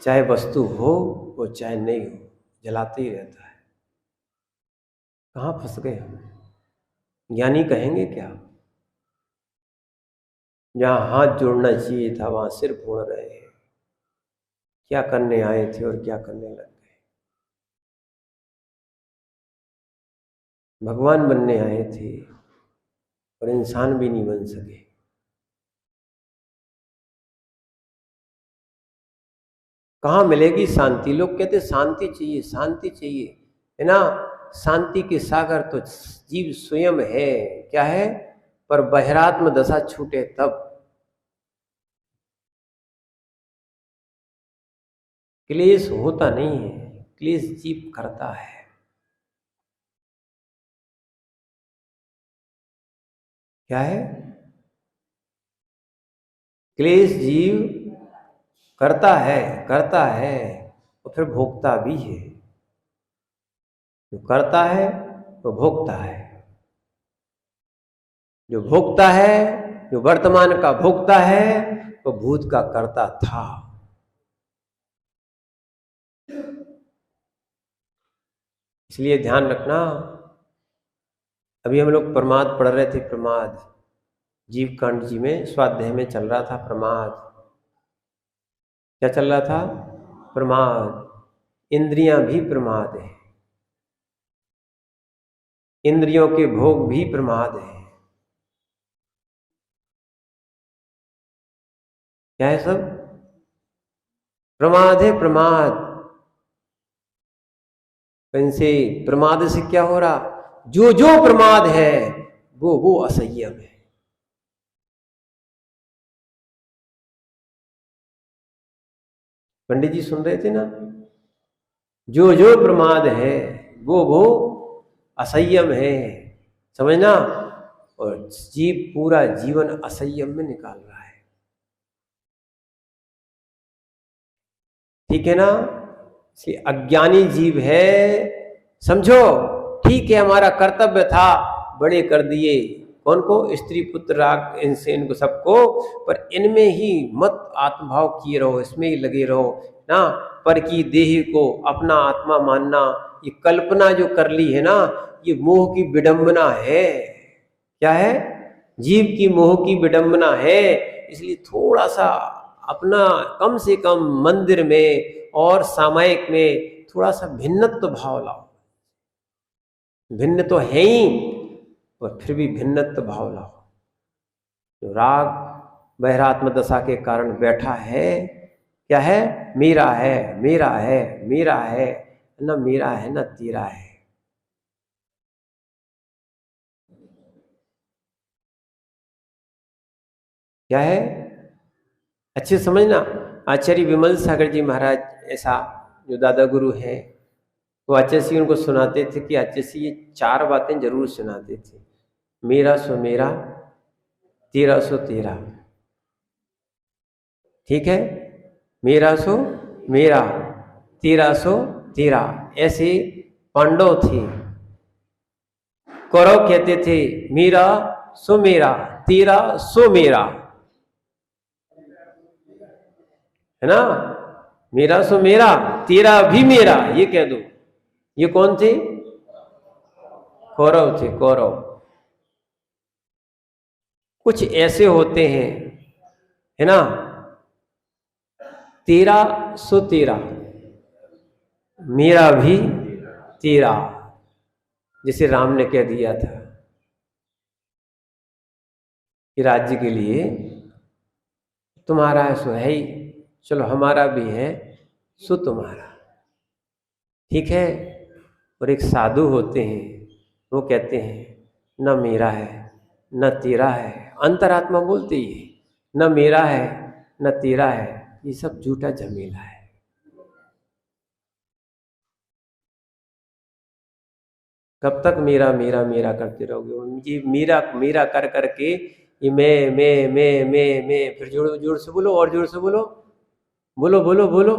चाहे वस्तु हो और चाहे नहीं हो, जलाते ही रहता है। कहाँ फंस गए हम? ज्ञानी कहेंगे क्या? जहाँ हाथ जोड़ना चाहिए था वहां सिर फोड़ रहे हैं। क्या करने आए थे और क्या करने लग गए? भगवान बनने आए थे और इंसान भी नहीं बन सके। कहाँ मिलेगी शांति? लोग कहते शांति चाहिए, शांति चाहिए, है ना। शांति के सागर तो जीव स्वयं है। क्या है? पर बहिरात्म दशा छूटे तब। क्लेश होता नहीं है, क्लेश जीव करता है। क्या है? क्लेश जीव करता है, करता है और फिर भोगता भी है। जो करता है वो भोगता है। जो भोगता है, जो वर्तमान का भोगता है, वो भूत का करता था। इसलिए ध्यान रखना। अभी हम लोग प्रमाद पढ़ रहे थे। प्रमाद जीव कांड जी में स्वाध्याय में चल रहा था प्रमाद। क्या चल रहा था? प्रमाद। इंद्रियां भी प्रमाद है, इंद्रियों के भोग भी प्रमाद है। क्या है? सब प्रमाद है, प्रमाद। इनसे प्रमाद से क्या हो रहा? जो जो प्रमाद है वो असंयम है। पंडित जी सुन रहे थे ना? जो जो प्रमाद है वो असंयम है, समझना। और जीव पूरा जीवन असंयम में निकाल रहा है। ठीक है ना? इसलिए अज्ञानी जीव है, समझो। ठीक है, हमारा कर्तव्य था, बड़े कर दिए। कौन को? स्त्री पुत्र राग, इनसे इनको सबको। पर इनमें ही मत आत्मभाव किए रहो, इसमें ही लगे रहो ना। पर की देह को अपना आत्मा मानना, ये कल्पना जो कर ली है ना, ये मोह की विडंबना है। क्या है? जीव की मोह की विडंबना है। इसलिए थोड़ा सा अपना, कम से कम मंदिर में और सामायिक में थोड़ा सा भिन्नत्व भाव लाओ। भिन्न तो है ही, पर फिर भी भिन्नत्व भाव लाओ। जो राग बहिरात्म दशा के कारण बैठा है, क्या है? मेरा है, मेरा है, मेरा है, न मेरा है न तेरा है। क्या है? अच्छे समझना। आचार्य विमल सागर जी महाराज, ऐसा जो दादा गुरु हैं, वो आचार्य उनको सुनाते थे कि आचार्य ये 4 बातें जरूर सुनाते थे। मेरा सो मेरा, तेरा सो तेरा। ठीक है? मेरा सो मेरा, तेरा सो तेरा। ऐसे पांडव थे। कौरव कहते थे मेरा सो मेरा, तेरा सो मेरा, है ना। मेरा सो मेरा, तेरा भी मेरा, ये कह दो। ये कौन थे? कौरव थे, कौरव। कुछ ऐसे होते हैं, है ना, तेरा सो तेरा, मेरा भी तेरा। जैसे राम ने कह दिया था कि राज्य के लिए तुम्हारा है सो है ही, चलो हमारा भी है सो तुम्हारा। ठीक है? और एक साधु होते हैं, वो कहते हैं न मेरा है न तेरा है। अंतरात्मा बोलती है न मेरा है न तेरा है। ये सब झूठा झमेला है। कब तक मेरा मेरा मेरा करते रहोगे? ये मेरा मेरा कर करके ये मैं, फिर जोर जोर से बोलो, और जोर से बोलो, बोलो बोलो बोलो,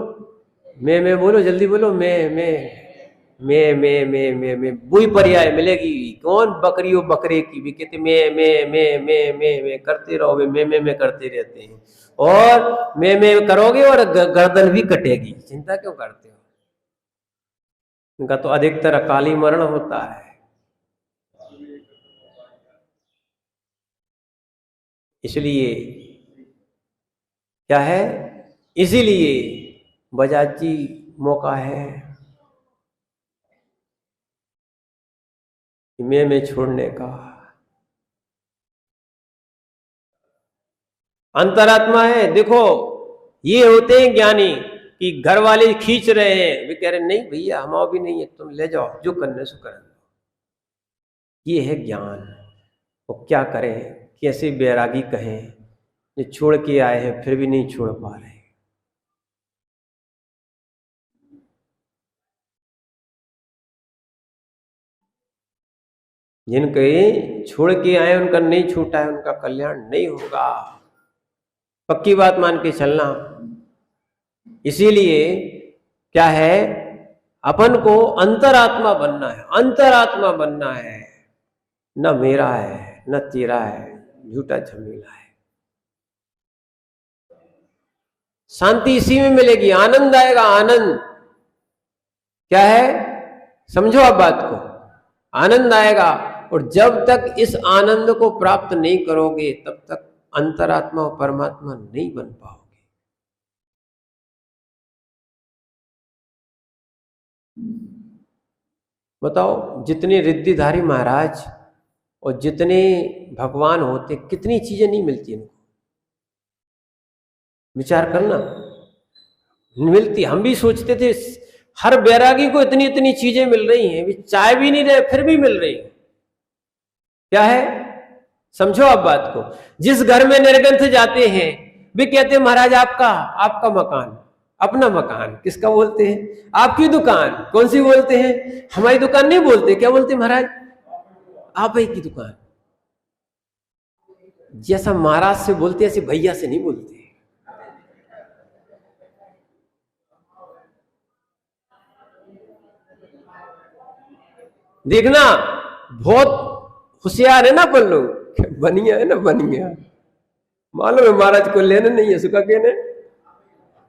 मैं बोलो, जल्दी बोलो, मैं वही पर्याय मिलेगी। कौन बकरी हो बकरे की भी कहते मैं करते रहोगे, मैं करते रहते हैं, और मैं करोगे और गर्दन भी कटेगी, चिंता क्यों करते हो? इनका तो अधिकतर अकाली मरण होता है। इसलिए क्या है, इसीलिए बजाजी मौका है मैं छोड़ने का। अंतरात्मा है, देखो ये होते हैं ज्ञानी कि घर वाले खींच रहे हैं, वे कह रहे नहीं भैया हम भी नहीं है, तुम ले जाओ जो करने सो करने। ये है ज्ञान। वो क्या करें, कैसे बैरागी कहें, ये छोड़ के आए हैं फिर भी नहीं छोड़ पा रहे। जिनके छोड़ के आए उनका नहीं छूटा है, उनका कल्याण नहीं होगा, पक्की बात मान के चलना। इसीलिए क्या है, अपन को अंतरात्मा बनना है, अंतरात्मा बनना है, न मेरा है न तेरा है, झूठा झमेला है। शांति इसी में मिलेगी, आनंद आएगा, आनंद क्या है, समझो आप बात को, आनंद आएगा। और जब तक इस आनंद को प्राप्त नहीं करोगे तब तक अंतरात्मा और परमात्मा नहीं बन पाओगे। बताओ, जितने रिद्धिधारी महाराज और जितने भगवान होते, कितनी चीजें नहीं मिलती इनको, विचार करना, मिलती। हम भी सोचते थे हर बैरागी को इतनी इतनी चीजें मिल रही हैं, वे चाय भी नहीं रहे फिर भी मिल रही हैं। क्या है, समझो आप बात को। जिस घर में निर्ग्रंथ जाते हैं वे कहते हैं महाराज आपका मकान, अपना मकान किसका बोलते हैं, आपकी दुकान कौन सी बोलते हैं, हमारी दुकान नहीं बोलते, क्या बोलते महाराज, आप ही की दुकान। जैसा महाराज से बोलते ऐसे भैया से नहीं बोलते। देखना बहुत होशियार है ना अपन लोग, बनिया है ना, बनिया मालूम है महाराज को लेने नहीं है, सुखा कहने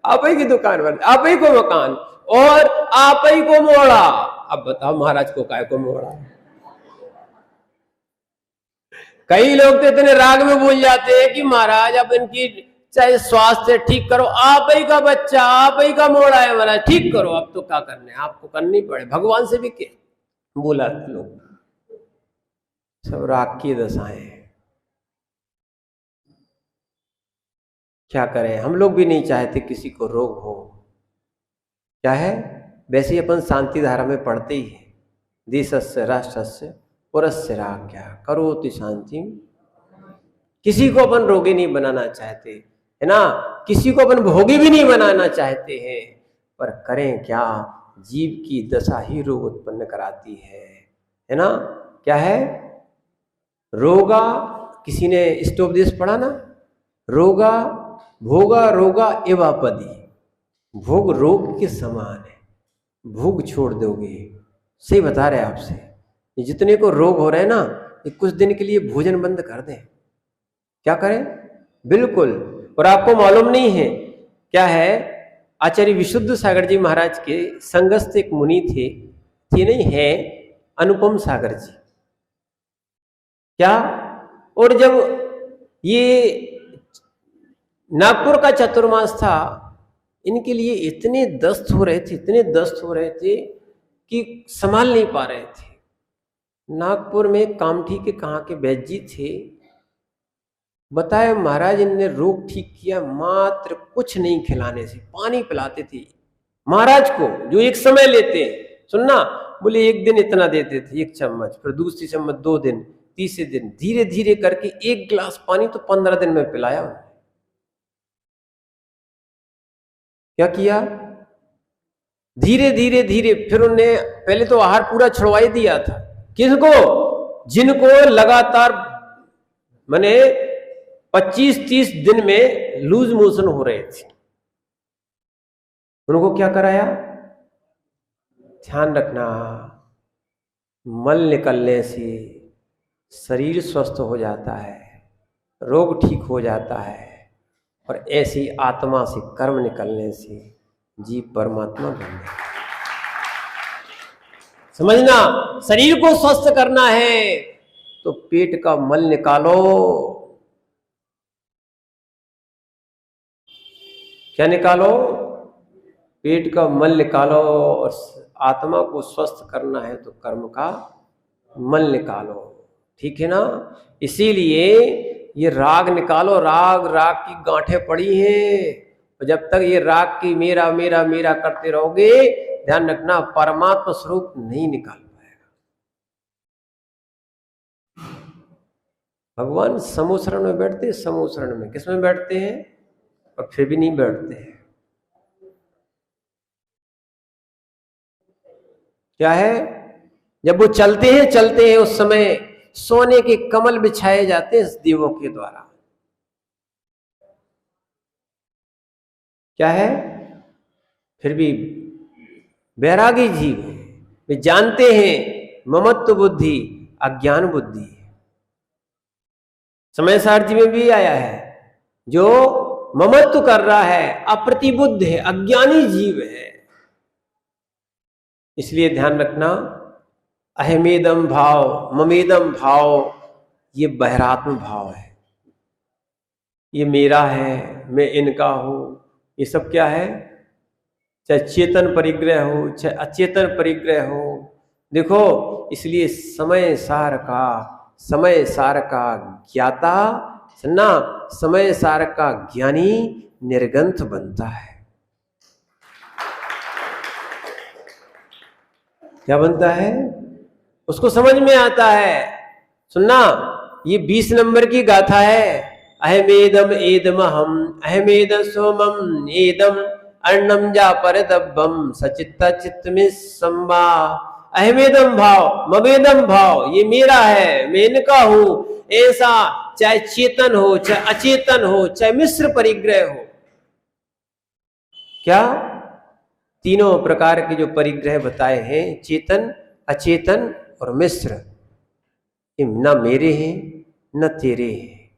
आप ही की दुकान बन, आप ही को मकान और आप ही को मोड़ा। अब बताओ महाराज को काय को मोड़ा। कई लोग तो इतने राग में बोल जाते हैं कि महाराज अब इनकी चाहे स्वास्थ्य ठीक करो, आप ही का बच्चा आप ही का मोड़ा है महाराज, ठीक करो, अब तो क्या करने, आपको करनी पड़े, भगवान से भी क्या बोला लोग, सब राग की दशाएं। क्या करें, हम लोग भी नहीं चाहते किसी को रोग हो। क्या है, वैसे ही अपन शांति धारा में पढ़ते ही है, देशस्य राष्ट्रस्य पुरस्य राज्ञा करोति शांति। किसी को अपन रोगी नहीं बनाना चाहते है ना, किसी को अपन भोगी भी नहीं बनाना चाहते हैं, पर करें क्या, जीव की दशा ही रोग उत्पन्न कराती है ना। क्या है, रोगा, किसी ने इष्टोपदेश पढ़ा ना, रोगा भोगा रोगा एवापदी, भोग रोग के समान है, भोग छोड़ दोगे। सही बता रहे आपसे, ये जितने को रोग हो रहे हैं ना, ये कुछ दिन के लिए भोजन बंद कर दें। क्या करें, बिल्कुल। और आपको मालूम नहीं है क्या है, आचार्य विशुद्ध सागर जी महाराज के संगस्थ एक मुनि थे नहीं है, अनुपम सागर जी। क्या, और जब ये नागपुर का चतुर्मास था, इनके लिए इतने दस्त हो रहे थे, इतने दस्त हो रहे थे कि संभाल नहीं पा रहे थे। नागपुर में कामठी के कहाँ के वैद्य जी थे, बताए महाराज इनने रोग ठीक किया मात्र कुछ नहीं खिलाने से, पानी पिलाते थे महाराज को, जो एक समय लेते हैं। सुनना, बोले एक दिन इतना देते थे 1 चम्मच, फिर दूसरी चम्मच 2 दिन, तीसरे दिन धीरे धीरे करके 1 गिलास पानी तो 15 दिन में पिलाया उन्होंने। क्या किया, धीरे धीरे धीरे, फिर उन्हें पहले तो आहार पूरा छुड़वा ही दिया था, किसको? जिनको लगातार माने 25-30 दिन में लूज मोशन हो रहे थे, उनको क्या कराया? ध्यान रखना, मल निकलने से शरीर स्वस्थ हो जाता है, रोग ठीक हो जाता है, और ऐसी आत्मा से कर्म निकलने से जीव परमात्मा बन जाता है। समझना, शरीर को स्वस्थ करना है तो पेट का मल निकालो। क्या निकालो? पेट का मल निकालो। और आत्मा को स्वस्थ करना है तो कर्म का मल निकालो। ठीक है ना? इसीलिए ये राग निकालो। राग की गांठें पड़ी हैं, और जब तक ये राग की मेरा मेरा मेरा करते रहोगे, ध्यान रखना, परमात्मा स्वरूप नहीं निकाल पाएगा। भगवान समूह में बैठते हैं, समूह में किस में बैठते हैं? और फिर भी नहीं बैठते हैं। क्या है? जब वो चलते हैं उस समय सोने के कमल बिछाए जाते हैं देवों के द्वारा। क्या है? फिर भी वैरागी जीव है, वे जानते हैं ममत्व बुद्धि अज्ञान बुद्धि है। समय सारथी में भी आया है, जो ममत्व कर रहा है अप्रतिबुद्ध है, अज्ञानी जीव है। इसलिए ध्यान रखना, अहमेदम भाव, ममेदम भाव, ये बहिरात्म भाव है। ये मेरा है, मैं इनका हूं, ये सब क्या है? चाहे चेतन परिग्रह हो, चाहे अचेतन परिग्रह हो। देखो, इसलिए समय सार का ज्ञाता, सुनना, समय सार का ज्ञानी निर्गंथ बनता है। क्या बनता है? उसको समझ में आता है। सुनना, ये 20 नंबर की गाथा है। अहमेदम एदम हम, अहमेद सोमम एदम अर्णम जा परदब्बम सचित्ता चित्त में संबा। अहमेदम भाव, मवेदम भाव, ये मेरा है, मैं इनका हूं, ऐसा चाहे चेतन हो, चाहे अचेतन हो, चाहे मिश्र परिग्रह हो। क्या? तीनों प्रकार के जो परिग्रह बताए हैं, चेतन, अचेतन और मिश्र, ये न मेरे हैं न तेरे हैं।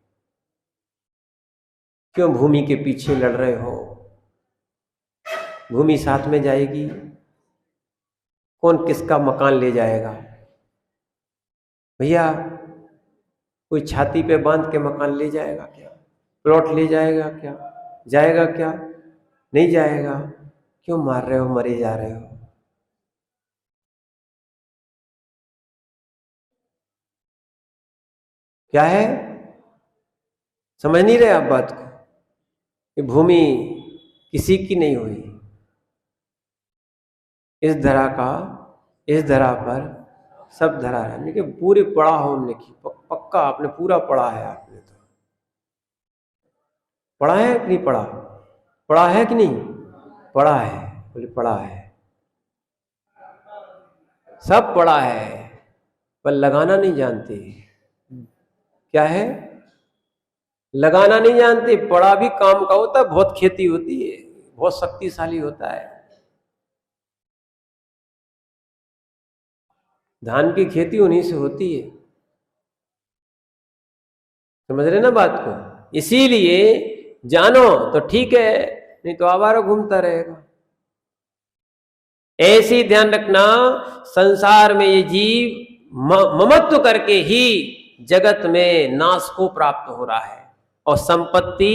क्यों भूमि के पीछे लड़ रहे हो? भूमि साथ में जाएगी, कौन किसका मकान ले जाएगा? भैया, कोई छाती पे बांध के मकान ले जाएगा क्या? प्लॉट ले जाएगा क्या? जाएगा क्या? नहीं जाएगा। क्यों मार रहे हो, मरे जा रहे हो? क्या है? समझ नहीं रहे आप बात को? कि भूमि किसी की नहीं हुई, इस धरा पर सब धरा है। हमने कि पूरे पढ़ा हो, हमने की पक्का आपने पूरा पढ़ा है। आपने तो पढ़ा है कि नहीं पढ़ा? पढ़ा है कि नहीं पढ़ा है? बोले पढ़ा है, सब पढ़ा है, पर लगाना नहीं जानते। क्या है? लगाना नहीं जानते। पढ़ा भी काम का होता है, बहुत खेती होती है, बहुत शक्तिशाली होता है। धान की खेती उन्हीं से होती है। समझ रहे ना बात को? इसीलिए जानो तो ठीक है, नहीं तो आवारा घूमता रहेगा। ऐसे ही ध्यान रखना, संसार में ये जीव ममत्व करके ही जगत में नाश को प्राप्त हो रहा है। और संपत्ति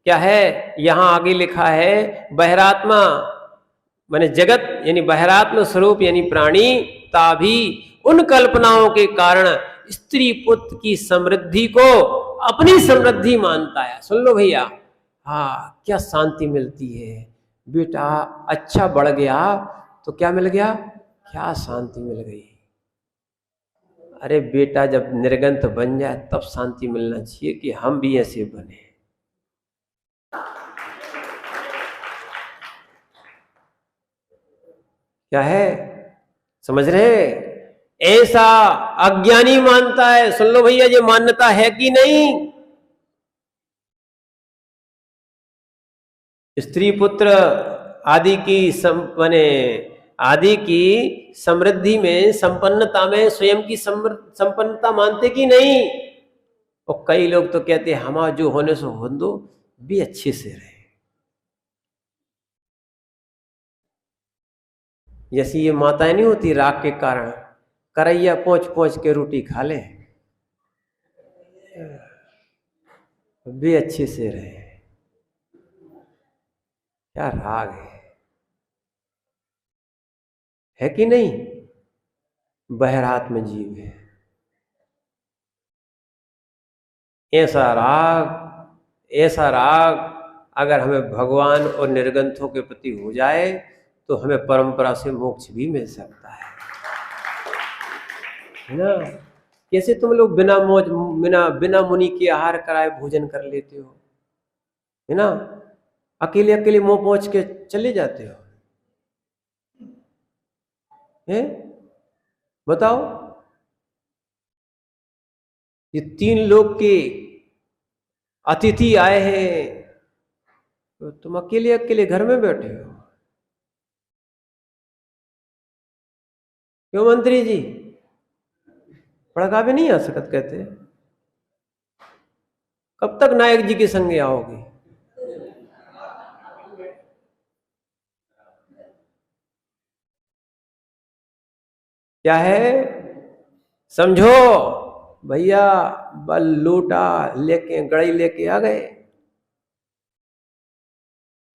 क्या है? यहां आगे लिखा है, बहिरात्मा माने जगत यानी बहिरात्म स्वरूप यानी प्राणी ताभी उन कल्पनाओं के कारण स्त्री पुत्र की समृद्धि को अपनी समृद्धि मानता है। सुन लो भैया, हाँ, क्या शांति मिलती है। बेटा अच्छा बढ़ गया तो क्या मिल गया? क्या शांति मिल गई। अरे बेटा जब निर्गंथ बन जाए तब शांति मिलना चाहिए कि हम भी ऐसे बने। क्या है? समझ रहे? ऐसा अज्ञानी मानता है। सुन लो भैया, ये मान्यता है कि नहीं? स्त्री पुत्र आदि की आदि की समृद्धि में, संपन्नता में स्वयं की संपन्नता मानते कि नहीं? और कई लोग तो कहते हैं हमारा जो होने से हो दो, भी अच्छे से रहे। जैसी ये माताएं नहीं होती, राग के कारण करैया पहुंच पहुंच के रोटी खा ले, भी अच्छे से रहे। क्या राग है कि नहीं? बहरात्म जीव है। ऐसा राग अगर हमें भगवान और निर्गंथों के प्रति हो जाए तो हमें परंपरा से मोक्ष भी मिल सकता है ना? कैसे तुम लोग बिना मुनि के आहार कराए भोजन कर लेते हो, है ना? अकेले अकेले मुंह पहुंच के चले जाते हो, हैं? बताओ, ये 3 लोग के अतिथि आए हैं, तो तुम अकेले अकेले घर में बैठे हो। क्यों मंत्री जी? पड़का भी नहीं आ सकत कहते? कब तक नायक जी के संगे आओगे? क्या है? समझो भैया, बल लोटा लेके गड़ई लेके आ गए।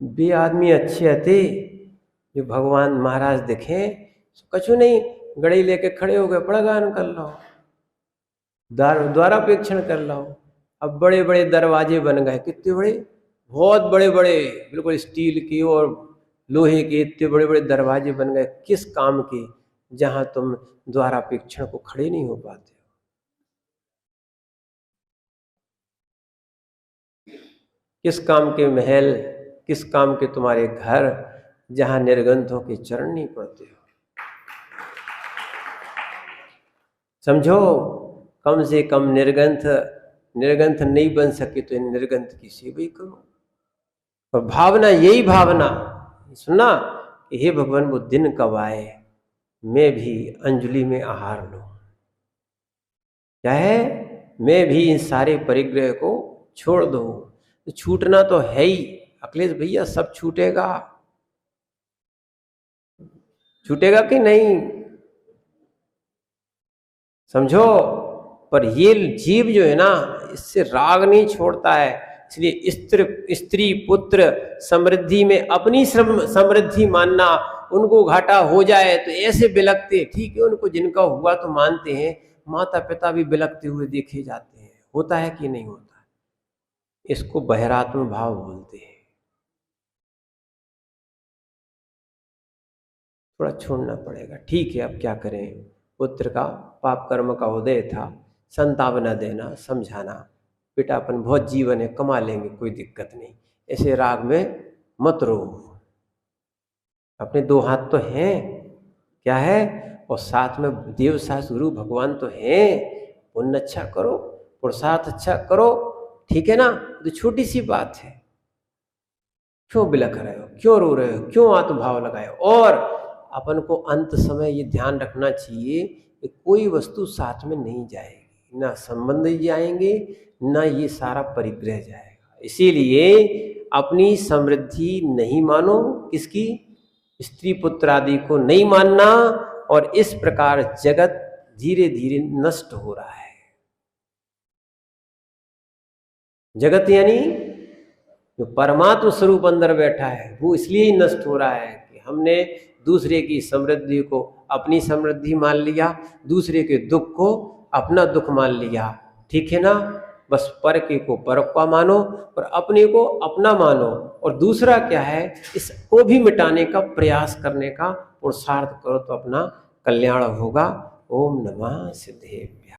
भी आदमी अच्छे थे जो भगवान महाराज दिखे, कछु नहीं, गड़ई लेके खड़े हो गए, पड़गान कर लो, द्वारापेक्षण कर लो। अब बड़े बड़े दरवाजे बन गए, कितने बड़े, बहुत बड़े बड़े, बिल्कुल स्टील के और लोहे के इतने बड़े बड़े दरवाजे बन गए। किस काम के? जहां तुम द्वारापेक्षण को खड़े नहीं हो पाते। किस काम के महल, किस काम के तुम्हारे घर, जहां निर्गंथों के चरण नहीं पड़ते हो। समझो, कम से कम निर्गंथ नहीं बन सके तो निर्गंथ की सेवा ही करो। और भावना, यही भावना सुना कि हे भगवान, वो दिन कब आए मैं भी अंजलि में आहार लूं। क्या है? मैं भी इन सारे परिग्रह को छोड़ दूं। तो छूटना तो है ही अखिलेश भैया, सब छूटेगा कि नहीं? समझो, पर ये जीव जो है ना, इससे राग नहीं छोड़ता है। इसलिए स्त्री पुत्र समृद्धि में अपनी समृद्धि मानना, उनको घाटा हो जाए तो ऐसे बिलकते, ठीक है, उनको जिनका हुआ तो मानते हैं, माता पिता भी बिलकते हुए देखे जाते हैं। होता है कि नहीं होता? इसको बहिरात्म भाव बोलते हैं। थोड़ा छोड़ना पड़ेगा, ठीक है, अब क्या करें? पुत्र का पाप कर्म का उदय था, संतावना देना, समझाना, बेटा अपन बहुत जीवन है, कमा लेंगे, कोई दिक्कत नहीं, ऐसे राग में मत रो। अपने 2 हाथ तो हैं, क्या है, और साथ में देव शास्त्र गुरु भगवान तो हैं। पुण्य अच्छा करो, पुरुषार्थ अच्छा करो, ठीक है ना? तो छोटी सी बात है। क्यों बिलख रहे हो, क्यों रो रहे हो, क्यों आत्मभाव लगाए? और अपन को अंत समय ये ध्यान रखना चाहिए कि कोई वस्तु साथ में नहीं जाएगी, ना संबंध जाएंगे, ना ये सारा परिग्रह जाएगा। इसीलिए अपनी समृद्धि नहीं मानो, किसकी? स्त्री पुत्र आदि को नहीं मानना। और इस प्रकार जगत धीरे धीरे नष्ट हो रहा है। जगत यानी जो परमात्म स्वरूप अंदर बैठा है, वो इसलिए ही नष्ट हो रहा है कि हमने दूसरे की समृद्धि को अपनी समृद्धि मान लिया, दूसरे के दुख को अपना दुख मान लिया, ठीक है ना? बस पर के को पर का मानो और अपने को अपना मानो। और दूसरा क्या है, इसको भी मिटाने का प्रयास करने का पुरुषार्थ करो तो अपना कल्याण होगा। ओम नमः सिद्धेश्वराय।